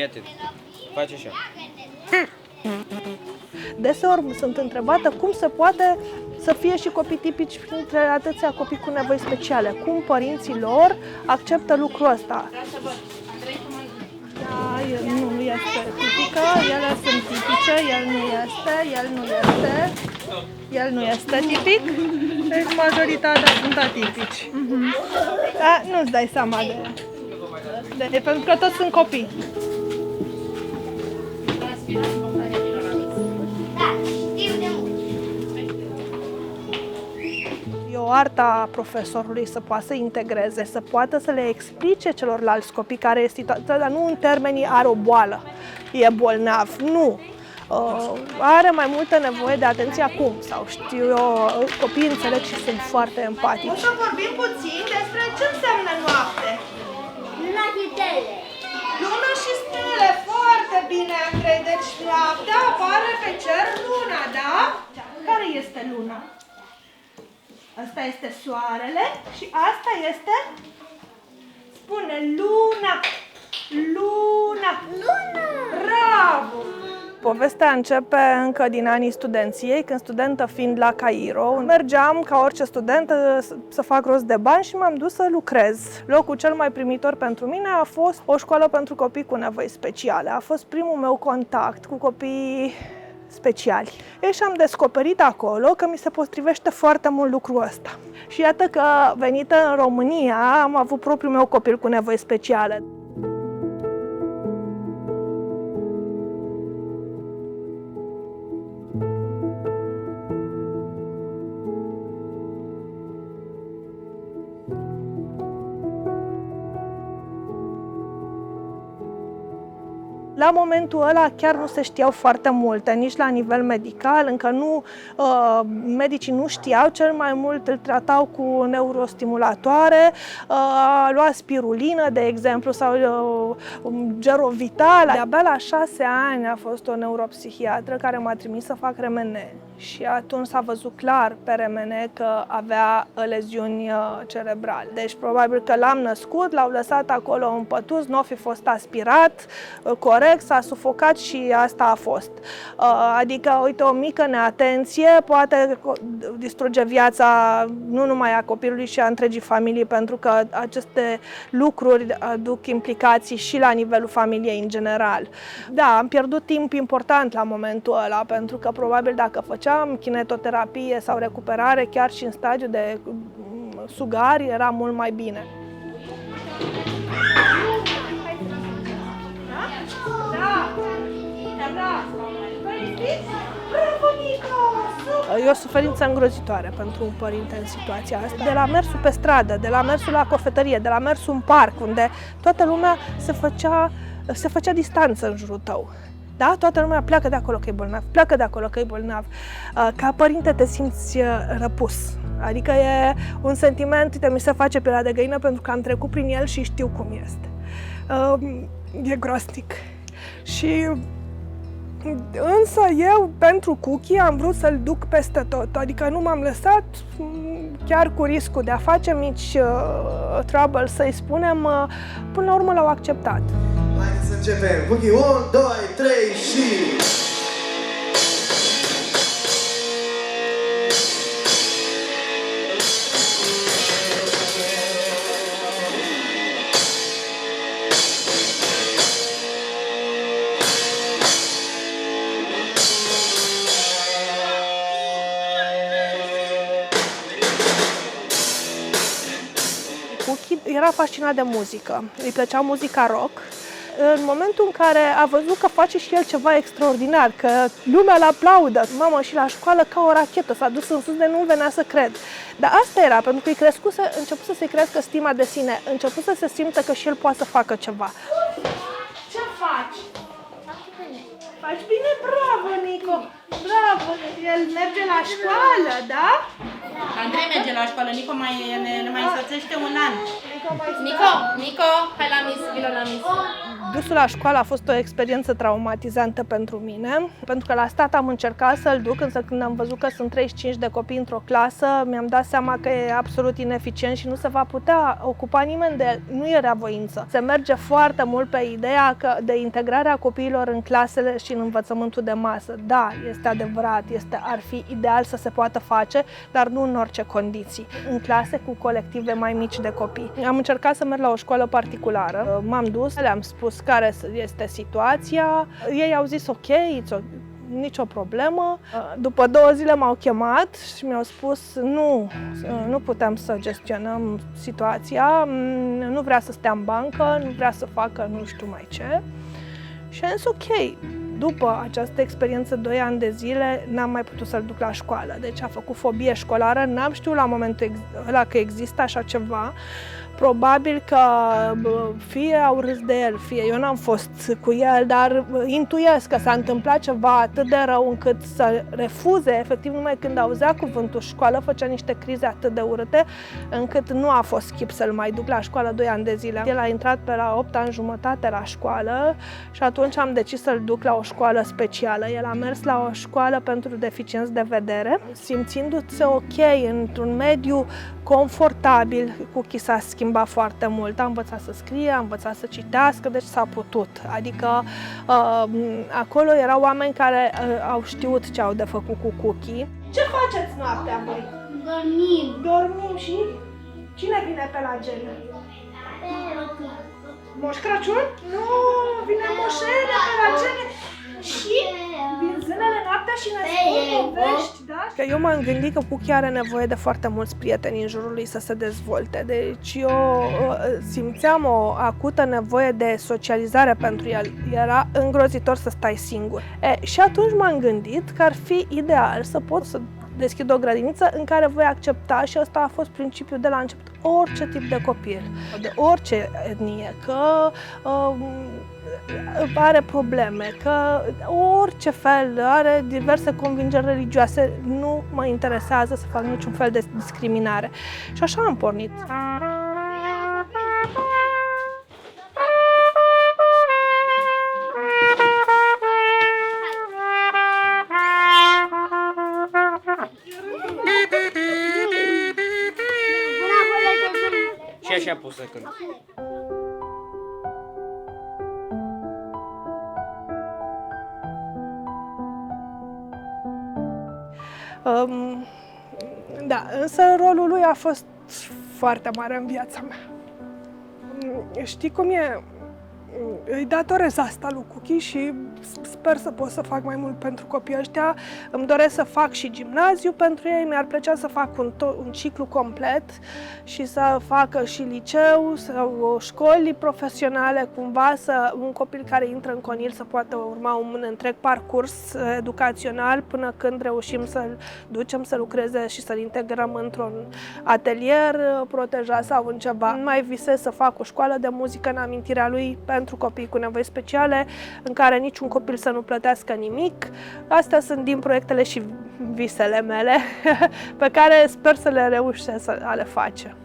atât. Face așa. Deseori sunt întrebată cum se poate să fie și copii tipici printre atâția copii cu nevoi speciale. Cum părinții lor acceptă lucrul ăsta? Nu este tipică, ele sunt tipice, el nu este tipic, deci majoritatea sunt atipici. Dar nu-ți dai seama de pentru că toți sunt copii. E o artă a profesorului să poată să integreze, să poată să le explice celorlalți copii care este situația, dar nu în termenii are o boală, e bolnav, nu. Are mai multă nevoie de atenție acum, sau știu eu, copiii înțeleg și sunt foarte empatici. O să vorbim puțin despre ce înseamnă noapte. Luna și stele. Luna și stele, foarte bine, Andrei. Deci noaptea apare pe cer luna, da? Care este luna? Asta este soarele și asta este, spune, luna. Luna. Luna. Bravo! Povestea începe încă din anii studenției, când studentă fiind la Cairo. Mergeam ca orice studentă să fac rost de bani și m-am dus să lucrez. Locul cel mai primitor pentru mine a fost o școală pentru copii cu nevoi speciale. A fost primul meu contact cu copii speciali. Și am descoperit acolo că mi se potrivește foarte mult lucrul ăsta. Și iată că, venită în România, am avut propriul meu copil cu nevoi speciale. La momentul ăla chiar nu se știau foarte multe, nici la nivel medical, încă nu, medicii nu știau, cel mai mult îl tratau cu neurostimulatoare, lua spirulină, de exemplu, sau Gerovital. De-abia la 6 ani a fost o neuropsihiatră care m-a trimis să fac RMN. Și atunci s-a văzut clar pe RMN că avea leziuni cerebrale. Deci probabil că l-am născut, l-au lăsat acolo în pătuț, nu a fi fost aspirat corect, s-a sufocat și asta a fost. Adică, uite, o mică neatenție poate distruge viața nu numai a copilului și a întregii familii, pentru că aceste lucruri aduc implicații și la nivelul familiei în general. Da, am pierdut timp important la momentul ăla, pentru că probabil dacă făceam kinetoterapie sau recuperare chiar și în stadiu de sugari, era mult mai bine. E o suferință îngrozitoare pentru un părinte în situația asta. De la mersul pe stradă, de la mersul la cofetărie, de la mersul în parc, unde toată lumea se făcea distanță în jurul tău. Da? Toată lumea pleacă de acolo că e bolnav, pleacă de acolo că e bolnav. Ca părinte te simți răpus. Adică e un sentiment, uite, mi se face pielea de găină pentru că am trecut prin el și știu cum este. E groaznic. Și însă eu, pentru Cookie, am vrut să-l duc peste tot. Adică nu m-am lăsat, chiar cu riscul de a face mici trouble, să-i spunem, până la urmă l-au acceptat. Haideți să începem! Cookie, 1, 2, 3 și... Cookie era fascinat de muzică, îi plăcea muzica rock. În momentul în care a văzut că face și el ceva extraordinar, că lumea îl aplaudă, mamă, și la școală ca o rachetă, s-a dus în sus de nu venea să cred. Dar asta era, pentru că început să-i crească stima de sine, început să se simtă că și el poate să facă ceva. Ce faci? Faci bine? Bravo, Nico! Bravo! El merge la școală, da? Andrei merge la școală, Nico ne mai însoțește un an. Nico, hai la mis, vino la mis. Dusul la școală a fost o experiență traumatizantă pentru mine, pentru că la stat am încercat să-l duc, însă când am văzut că sunt 35 de copii într-o clasă, mi-am dat seama că e absolut ineficient și nu se va putea ocupa nimeni de el. Nu era voință. Se merge foarte mult pe ideea de integrarea copiilor în clasele și în învățământul de masă. Da, este adevărat, ar fi ideal să se poată face, dar nu în orice condiții. În clase cu colective mai mici de copii. Am încercat să merg la o școală particulară, m-am dus, le-am spus care este situația, ei au zis ok, nicio problemă. După 2 zile m-au chemat și mi-au spus nu putem să gestionăm situația, nu vrea să stea în bancă, nu vrea să facă nu știu mai ce. Și am zis ok. După această experiență, 2 ani de zile, n-am mai putut să-l duc la școală. Deci a făcut fobie școlară, n-am știut la momentul ăla că există așa ceva. Probabil că fie au râs de el, fie eu n-am fost cu el, dar intuiesc că s-a întâmplat ceva atât de rău încât să refuze, efectiv numai când auzea cuvântul școală, făcea niște crize atât de urâte, încât nu a fost chip să-l mai duc la școală 2 ani de zile. El a intrat pe la 8 ani jumătate la școală și atunci am decis să-l duc la o școală specială. El a mers la o școală pentru deficienți de vedere, simțindu-se ok într-un mediu confortabil. Cuchi s-a schimbat foarte mult, a învățat să scrie, a învățat să citească, deci s-a putut. Adică acolo erau oameni care au știut ce au de făcut cu Cuchi. Ce faceți noaptea, voi? Dormim și cine vine pe la gene? Moș Crăciun? Nu, vine moșele pe la gene și vin zilele noaptea și ne spun povești, da? Că eu m-am gândit că Cuchi are nevoie de foarte mulți prieteni în jurul lui să se dezvolte. Deci eu simțeam o acută nevoie de socializare pentru el. Era îngrozitor să stai singur. Și atunci m-am gândit că ar fi ideal să pot să deschid o grădiniță în care voi accepta, și ăsta a fost principiul de la început, orice tip de copil, de orice etnie, că are probleme, că orice fel, are diverse convingeri religioase, nu mă interesează să fac niciun fel de discriminare. Și așa am pornit. Și așa pot să cânt. Da, însă rolul lui a fost foarte mare în viața mea. Știi cum e? Îi datorez asta lui Cuchi și sper să pot să fac mai mult pentru copiii ăștia. Îmi doresc să fac și gimnaziu pentru ei, mi-ar plăcea să fac un ciclu complet și să facă și liceu sau școli profesionale, cumva un copil care intră în Conil să poată urma un întreg parcurs educațional până când reușim să-l ducem să lucreze și să-l integrăm într-un atelier protejat sau în ceva. Mai visez să fac o școală de muzică în amintirea lui pentru copii cu nevoi speciale, în care niciun copil să nu plătească nimic. Astea sunt din proiectele și visele mele pe care sper să le reușesc să le face.